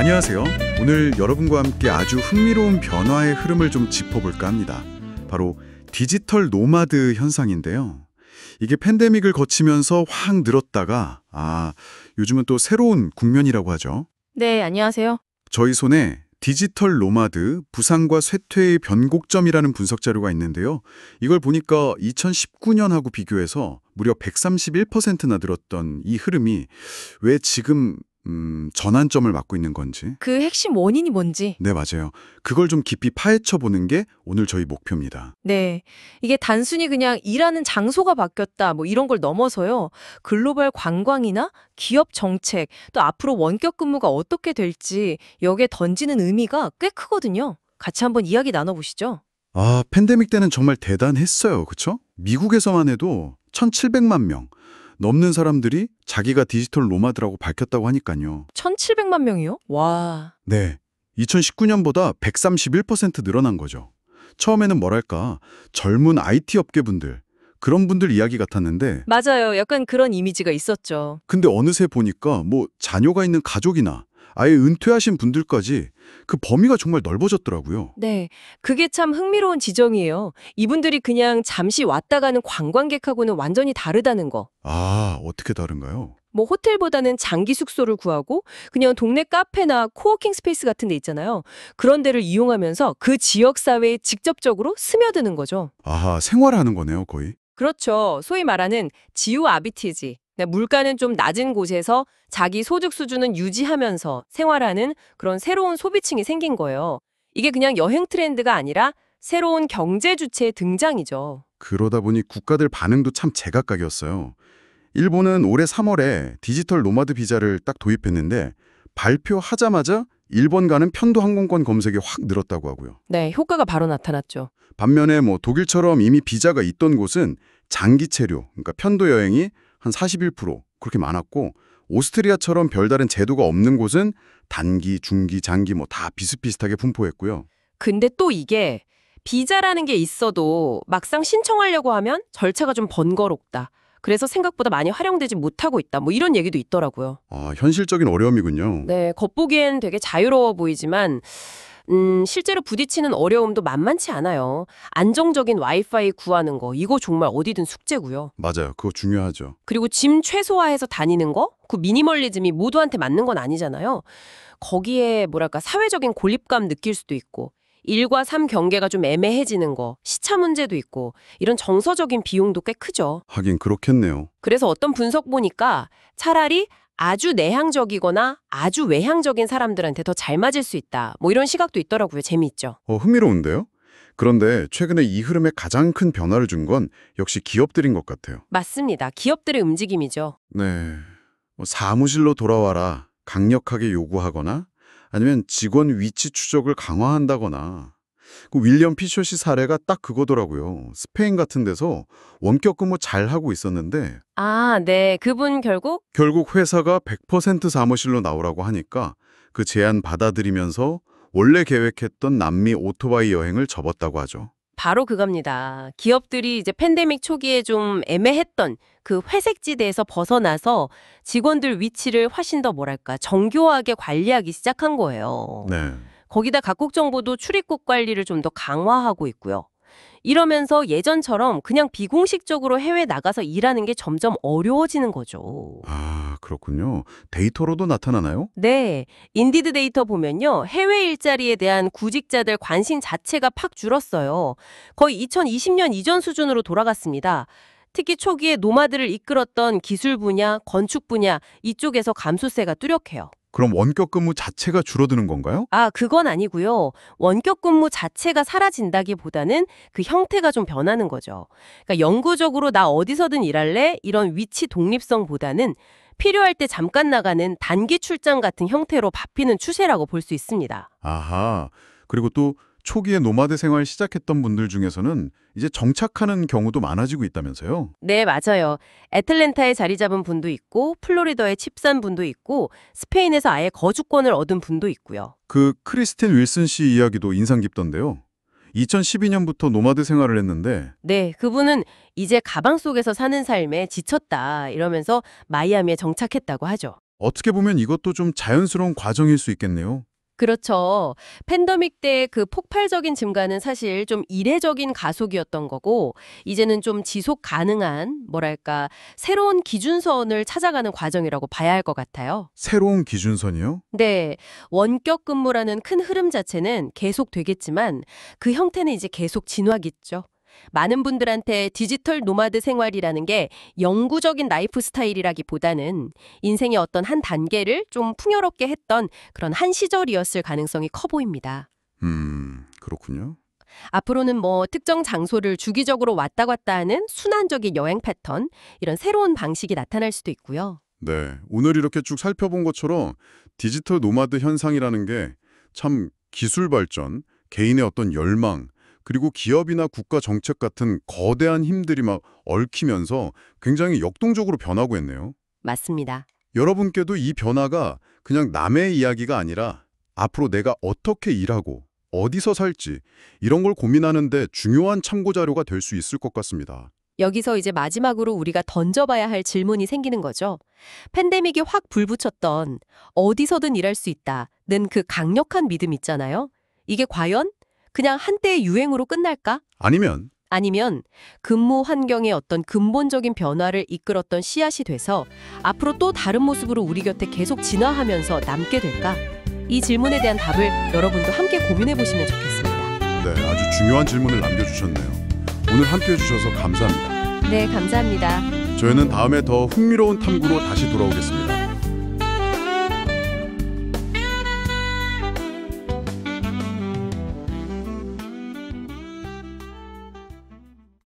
안녕하세요. 오늘 여러분과 함께 아주 흥미로운 변화의 흐름을 좀 짚어볼까 합니다. 바로 디지털 노마드 현상인데요. 이게 팬데믹을 거치면서 확 늘었다가 요즘은 또 새로운 국면이라고 하죠. 네, 안녕하세요. 저희 손에 디지털 노마드 부상과 쇠퇴의 변곡점이라는 분석 자료가 있는데요. 이걸 보니까 2019년하고 비교해서 무려 131%나 늘었던 이 흐름이 왜 지금 전환점을 맞고 있는 건지. 그 핵심 원인이 뭔지. 네, 맞아요. 그걸 좀 깊이 파헤쳐 보는 게 오늘 저희 목표입니다. 네, 이게 단순히 그냥 일하는 장소가 바뀌었다 뭐 이런 걸 넘어서요. 글로벌 관광이나 기업 정책, 또 앞으로 원격 근무가 어떻게 될지 여기에 던지는 의미가 꽤 크거든요. 같이 한번 이야기 나눠보시죠. 팬데믹 때는 정말 대단했어요. 그렇죠? 미국에서만 해도 1,700만 명 넘는 사람들이 자기가 디지털 노마드라고 밝혔다고 하니까요. 1,700만 명이요? 와. 네, 2019년보다 131% 늘어난 거죠. 처음에는 뭐랄까 젊은 IT 업계분들, 그런 분들 이야기 같았는데 맞아요. 약간 그런 이미지가 있었죠. 근데 어느새 보니까 뭐 자녀가 있는 가족이나 아예 은퇴하신 분들까지 그 범위가 정말 넓어졌더라고요. 네, 그게 참 흥미로운 지점이에요. 이분들이 그냥 잠시 왔다 가는 관광객하고는 완전히 다르다는 거. 어떻게 다른가요? 뭐 호텔보다는 장기 숙소를 구하고 그냥 동네 카페나 코워킹 스페이스 같은 데 있잖아요. 그런 데를 이용하면서 그 지역 사회에 직접적으로 스며드는 거죠. 생활하는 거네요, 거의. 그렇죠. 소위 말하는 지우 아비티지. 물가는 좀 낮은 곳에서 자기 소득 수준은 유지하면서 생활하는 그런 새로운 소비층이 생긴 거예요. 이게 그냥 여행 트렌드가 아니라 새로운 경제 주체의 등장이죠. 그러다 보니 국가들 반응도 참 제각각이었어요. 일본은 올해 3월에 디지털 노마드 비자를 딱 도입했는데 발표하자마자 일본 가는 편도 항공권 검색이 확 늘었다고 하고요. 네, 효과가 바로 나타났죠. 반면에 뭐 독일처럼 이미 비자가 있던 곳은 장기 체류, 그러니까 편도 여행이 한 41% 그렇게 많았고 오스트리아처럼 별다른 제도가 없는 곳은 단기, 중기, 장기 뭐 다 비슷비슷하게 분포했고요. 근데 또 이게 비자라는 게 있어도 막상 신청하려고 하면 절차가 좀 번거롭다. 그래서 생각보다 많이 활용되지 못하고 있다. 뭐 이런 얘기도 있더라고요. 현실적인 어려움이군요. 네, 겉보기엔 되게 자유로워 보이지만 실제로 부딪히는 어려움도 만만치 않아요. 안정적인 와이파이 구하는 거, 이거 정말 어디든 숙제고요. 맞아요. 그거 중요하죠. 그리고 짐 최소화해서 다니는 거? 그 미니멀리즘이 모두한테 맞는 건 아니잖아요. 거기에 뭐랄까 사회적인 고립감 느낄 수도 있고 일과 삶 경계가 좀 애매해지는 거, 시차 문제도 있고 이런 정서적인 비용도 꽤 크죠. 하긴 그렇겠네요. 그래서 어떤 분석 보니까 차라리 아주 내향적이거나 아주 외향적인 사람들한테 더 잘 맞을 수 있다. 뭐 이런 시각도 있더라고요. 재미있죠. 흥미로운데요? 그런데 최근에 이 흐름에 가장 큰 변화를 준 건 역시 기업들인 것 같아요. 맞습니다. 기업들의 움직임이죠. 네, 사무실로 돌아와라 강력하게 요구하거나 아니면 직원 위치 추적을 강화한다거나 그 윌리엄 피셔시 사례가 딱 그거더라고요. 스페인 같은 데서 원격 근무 잘 하고 있었는데 네. 그분 결국 결국 회사가 100% 사무실로 나오라고 하니까 그 제안 받아들이면서 원래 계획했던 남미 오토바이 여행을 접었다고 하죠. 바로 그겁니다. 기업들이 이제 팬데믹 초기에 좀 애매했던 그 회색지대에서 벗어나서 직원들 위치를 훨씬 더 뭐랄까 정교하게 관리하기 시작한 거예요. 네. 거기다 각국 정보도 출입국 관리를 좀 더 강화하고 있고요. 이러면서 예전처럼 그냥 비공식적으로 해외 나가서 일하는 게 점점 어려워지는 거죠. 그렇군요. 데이터로도 나타나나요? 네, 인디드 데이터 보면요. 해외 일자리에 대한 구직자들 관심 자체가 팍 줄었어요. 거의 2020년 이전 수준으로 돌아갔습니다. 특히 초기에 노마드를 이끌었던 기술 분야, 건축 분야 이쪽에서 감소세가 뚜렷해요. 그럼 원격 근무 자체가 줄어드는 건가요? 그건 아니고요. 원격 근무 자체가 사라진다기보다는 그 형태가 좀 변하는 거죠. 그러니까 영구적으로 나 어디서든 일할래? 이런 위치 독립성보다는 필요할 때 잠깐 나가는 단기 출장 같은 형태로 바뀌는 추세라고 볼 수 있습니다. 그리고 또 초기에 노마드 생활 시작했던 분들 중에서는 이제 정착하는 경우도 많아지고 있다면서요? 네, 맞아요. 애틀랜타에 자리 잡은 분도 있고 플로리다에 집 산 분도 있고 스페인에서 아예 거주권을 얻은 분도 있고요. 그 크리스틴 윌슨 씨 이야기도 인상 깊던데요. 2012년부터 노마드 생활을 했는데 네, 그분은 이제 가방 속에서 사는 삶에 지쳤다 이러면서 마이애미에 정착했다고 하죠. 어떻게 보면 이것도 좀 자연스러운 과정일 수 있겠네요. 그렇죠. 팬데믹 때 그 폭발적인 증가는 사실 좀 이례적인 가속이었던 거고, 이제는 좀 지속 가능한, 뭐랄까, 새로운 기준선을 찾아가는 과정이라고 봐야 할 것 같아요. 새로운 기준선이요? 네, 원격 근무라는 큰 흐름 자체는 계속 되겠지만 그 형태는 이제 계속 진화겠죠. 많은 분들한테 디지털 노마드 생활이라는 게 영구적인 라이프 스타일이라기보다는 인생의 어떤 한 단계를 좀 풍요롭게 했던 그런 한 시절이었을 가능성이 커 보입니다. 그렇군요. 앞으로는 뭐 특정 장소를 주기적으로 왔다 갔다 하는 순환적인 여행 패턴, 이런 새로운 방식이 나타날 수도 있고요. 네, 오늘 이렇게 쭉 살펴본 것처럼 디지털 노마드 현상이라는 게 참 기술 발전, 개인의 어떤 열망, 그리고 기업이나 국가 정책 같은 거대한 힘들이 막 얽히면서 굉장히 역동적으로 변하고 있네요. 맞습니다. 여러분께도 이 변화가 그냥 남의 이야기가 아니라 앞으로 내가 어떻게 일하고 어디서 살지 이런 걸 고민하는데 중요한 참고 자료가 될 수 있을 것 같습니다. 여기서 이제 마지막으로 우리가 던져봐야 할 질문이 생기는 거죠. 팬데믹이 확 불붙였던 어디서든 일할 수 있다는 그 강력한 믿음 있잖아요. 이게 과연 그냥 한때의 유행으로 끝날까? 아니면 아니면 근무 환경의 어떤 근본적인 변화를 이끌었던 씨앗이 돼서 앞으로 또 다른 모습으로 우리 곁에 계속 진화하면서 남게 될까? 이 질문에 대한 답을 여러분도 함께 고민해 보시면 좋겠습니다. 네, 아주 중요한 질문을 남겨주셨네요. 오늘 함께해 주셔서 감사합니다. 네, 감사합니다. 저희는 다음에 더 흥미로운 탐구로 다시 돌아오겠습니다.